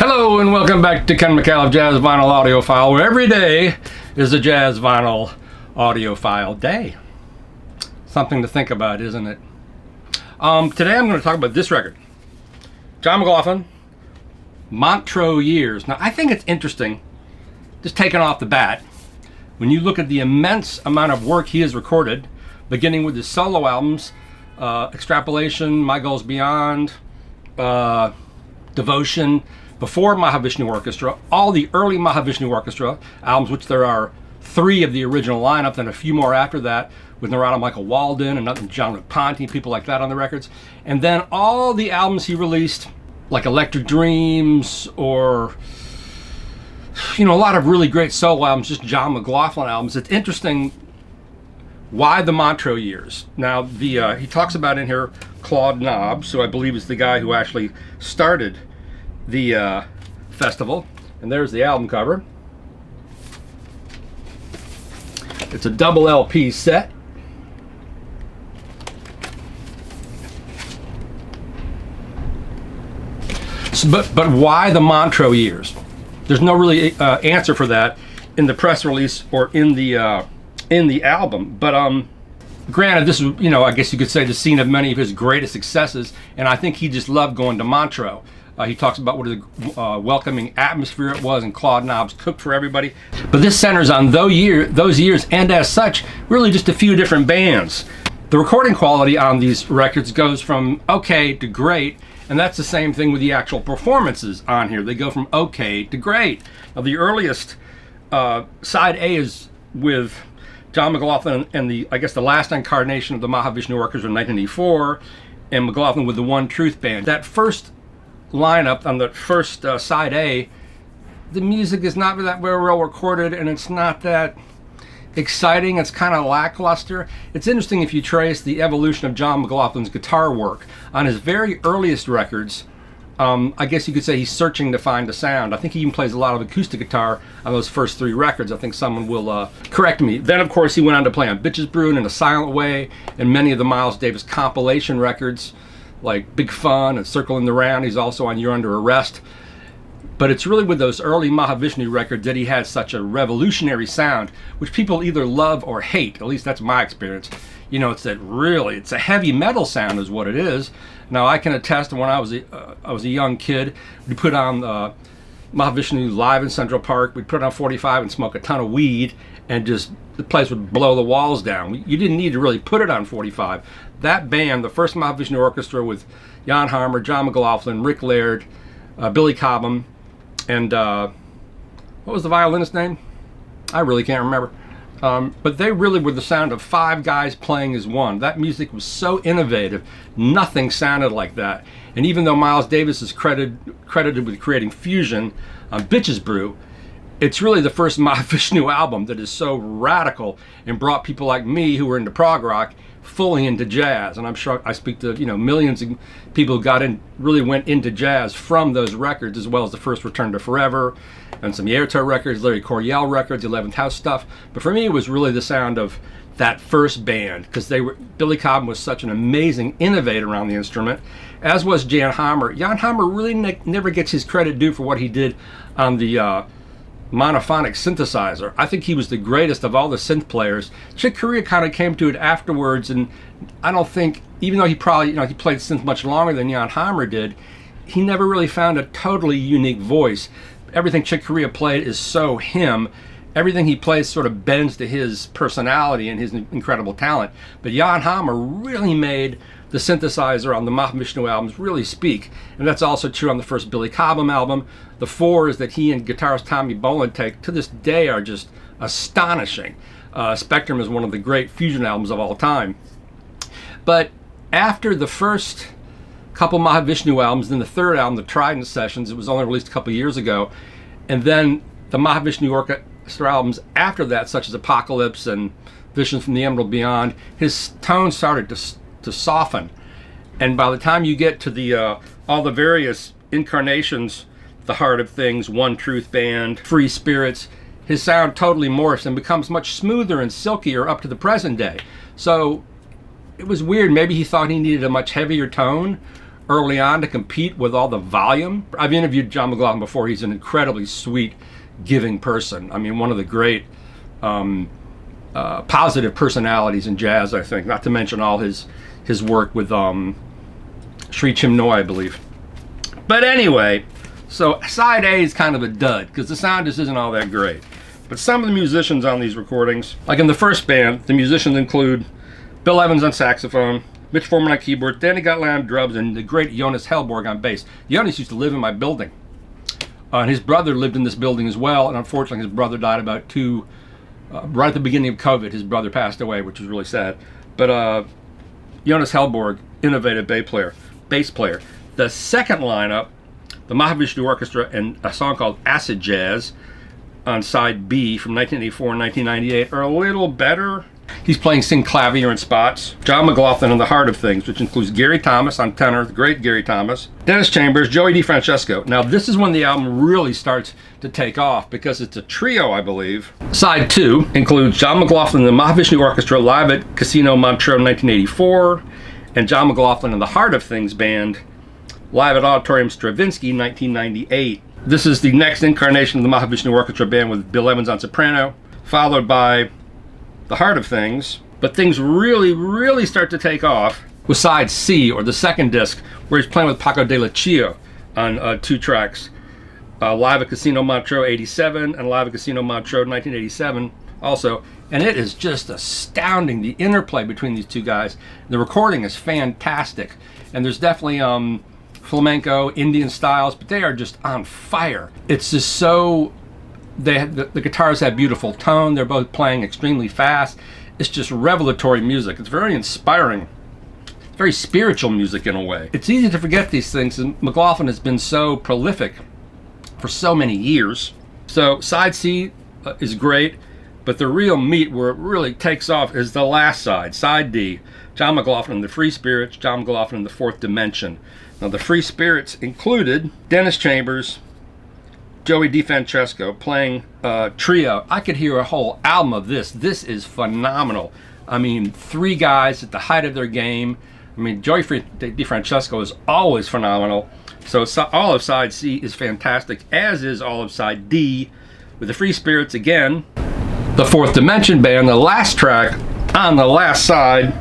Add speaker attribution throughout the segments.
Speaker 1: Hello and welcome back to Ken Mclaughlin Jazz Vinyl Audiophile, where every day is a Jazz Vinyl Audiophile day. Something to think about, isn't it? Today I'm going to talk about this record. John McLaughlin, Montreux Years. Now I think it's interesting, just taking off the bat, when you look at the immense amount of work he has recorded, beginning with his solo albums, Extrapolation, My Goals Beyond, Devotion, before Mahavishnu Orchestra, all the early Mahavishnu Orchestra albums, which there are 3 of the original lineup, then a few more after that, with Narada Michael Walden and John Ponte, people like that on the records. And then all the albums he released, like Electric Dreams, or, you know, a lot of really great solo albums, just John McLaughlin albums. It's interesting, why the Montreux Years? Now, he talks about in here Claude Nobbs, who I believe is the guy who actually started the festival, and there's the album cover. It's a double LP set. So, but why the Montreux Years? There's no really answer for that in the press release or in the album. But granted, this is, you know, I guess you could say the scene of many of his greatest successes, and I think he just loved going to Montreux. He talks about what a welcoming atmosphere it was, and Claude Nobbs cooked for everybody. But this centers on those years, and as such, really just a few different bands. The recording quality on these records goes from okay to great, and that's the same thing with the actual performances on here. They go from okay to great. Now, the earliest side A is with John McLaughlin and I guess the last incarnation of the Mahavishnu Orchestra in 1984, and McLaughlin with the One Truth Band. That first lineup on the first side A, the music is not that well recorded, and it's not that exciting. It's kind of lackluster. It's interesting if you trace the evolution of John McLaughlin's guitar work. On his very earliest records, I guess you could say he's searching to find a sound. I think he even plays a lot of acoustic guitar on those first 3 records. I think someone will correct me. Then, of course, he went on to play on Bitches Brew and In a Silent Way, and many of the Miles Davis compilation records, like Big Fun and Circling the Round. He's also on You're Under Arrest. But it's really with those early Mahavishnu records that he has such a revolutionary sound, which people either love or hate. At least that's my experience. You know, it's a heavy metal sound is what it is. Now, I can attest, when I was a young kid, we put on Mahavishnu live in Central Park. We'd put it on 45 and smoke a ton of weed, and just the place would blow the walls down. You didn't need to really put it on 45. That band, the first Mahavishnu Orchestra with Jan Hammer, John McLaughlin, Rick Laird, Billy Cobham, and what was the violinist's name? I really can't remember. But they really were the sound of 5 guys playing as one. That music was so innovative. Nothing sounded like that. And even though Miles Davis is credited with creating fusion on Bitches Brew, it's really the first Mahavishnu album that is so radical and brought people like me, who were into prog rock, fully into jazz. And I'm sure I speak to, you know, millions of people who really went into jazz from those records, as well as the first Return to Forever and some Yerto records, Larry Coryell records, 11th House stuff. But for me, it was really the sound of that first band, because Billy Cobham was such an amazing innovator on the instrument, as was Jan Hammer. Jan Hammer really never gets his credit due for what he did on the monophonic synthesizer. I think he was the greatest of all the synth players. Chick Corea kind of came to it afterwards, and I don't think, even though he probably, you know, he played synth much longer than Jan Hammer did, he never really found a totally unique voice. Everything Chick Corea played is so him. Everything he plays sort of bends to his personality and his incredible talent. But Jan Hammer really made the synthesizer on the Mahavishnu albums really speak. And that's also true on the first Billy Cobham album. The 4s that he and guitarist Tommy Bolin take to this day are just astonishing. Spectrum is one of the great fusion albums of all time. But after the first couple Mahavishnu albums, then the third album, the Trident Sessions, it was only released a couple years ago, and then the Mahavishnu Orchestra albums after that, such as Apocalypse and Visions from the Emerald Beyond, his tone started to soften. And by the time you get to the all the various incarnations, The Heart of Things, One Truth Band, Free Spirits, his sound totally morphs and becomes much smoother and silkier up to the present day. So it was weird. Maybe he thought he needed a much heavier tone, early on to compete with all the volume. I've interviewed John McLaughlin before. He's an incredibly sweet, giving person. I mean, one of the great positive personalities in jazz, I think, not to mention all his work with Sri Chinmoy, I believe. But anyway, so side A is kind of a dud because the sound just isn't all that great. But some of the musicians on these recordings, like in the first band, the musicians include Bill Evans on saxophone, Mitch Foreman on keyboard, Danny Gottlieb on drums, and the great Jonas Hellborg on bass. Jonas used to live in my building. And his brother lived in this building as well, and unfortunately his brother died about right at the beginning of COVID. His brother passed away, which was really sad. But Jonas Hellborg, innovative bass player. The second lineup, the Mahavishnu Orchestra and a song called Acid Jazz on side B from 1984 and 1998 are a little better. He's playing synclavier in spots. John McLaughlin in the heart of things, which includes Gary Thomas on tenor, the great Gary Thomas, Dennis Chambers, Joey DeFrancesco. Now this is when the album really starts to take off because it's a trio, I believe. Side 2 includes John McLaughlin and the Mahavishnu Orchestra live at Casino Montreux 1984, and John McLaughlin and the Heart of Things Band live at Auditorium Stravinsky 1998. This is the next incarnation of the Mahavishnu Orchestra Band with Bill Evans on soprano, followed by the Heart of Things. But things really, really start to take off with side C, or the second disc, where he's playing with Paco de Lucia on 2 tracks. Live at Casino Montreux 87 and live at Casino Montreux 1987 also. And it is just astounding, the interplay between these two guys. The recording is fantastic. And there's definitely flamenco, Indian styles, but they are just on fire. It's just so, the guitars have beautiful tone. They're both playing extremely fast. It's just revelatory music. It's very inspiring. Very spiritual music in a way. It's easy to forget these things, and McLaughlin has been so prolific for so many years. So side C is great, but the real meat where it really takes off is the last side, side D. John McLaughlin and the Free Spirits, John McLaughlin and the Fourth Dimension. Now the Free Spirits included Dennis Chambers, Joey DeFrancesco playing trio. I could hear a whole album of this. This is phenomenal. I mean, 3 guys at the height of their game. I mean, Joey DeFrancesco is always phenomenal. So all of side C is fantastic, as is all of side D with the Free Spirits again. The Fourth Dimension Band, the last track on the last side,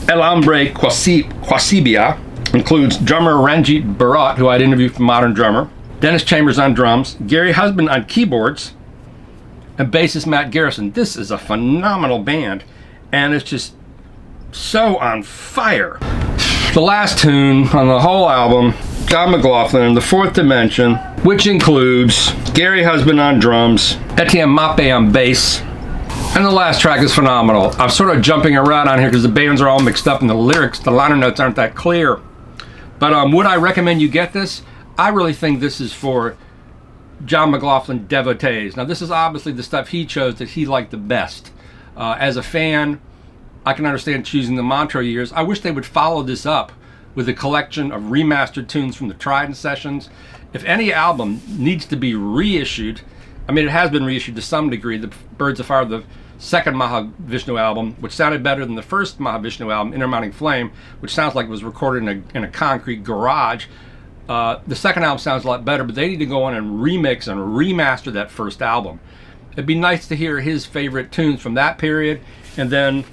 Speaker 1: El Hombre Quasibia, includes drummer Ranjit Bharat, who I'd interviewed from Modern Drummer, Dennis Chambers on drums, Gary Husband on keyboards, and bassist Matt Garrison. This is a phenomenal band, and it's just so on fire. The last tune on the whole album, John McLaughlin and the Fourth Dimension, which includes Gary Husband on drums, Etienne Mappe on bass, and the last track is phenomenal. I'm sort of jumping around on here because the bands are all mixed up and the lyrics, the liner notes aren't that clear. But would I recommend you get this? I really think this is for John McLaughlin devotees. Now this is obviously the stuff he chose that he liked the best. As a fan, I can understand choosing the Montreux years. I wish they would follow this up with a collection of remastered tunes from the Trident sessions. If any album needs to be reissued, I mean, it has been reissued to some degree. The Birds of Fire, the second Mahavishnu album, which sounded better than the first Mahavishnu album, Inner Mounting Flame, which sounds like it was recorded in a concrete garage. The second album sounds a lot better, but they need to go on and remix and remaster that first album. It'd be nice to hear his favorite tunes from that period, and then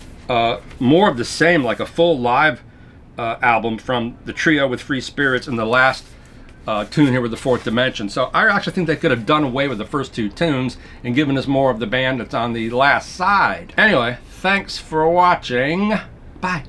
Speaker 1: more of the same, like a full live album from the trio with Free Spirits and the last tune here with the Fourth Dimension. So I actually think they could have done away with the first 2 tunes and given us more of the band that's on the last side. Anyway, thanks for watching. Bye.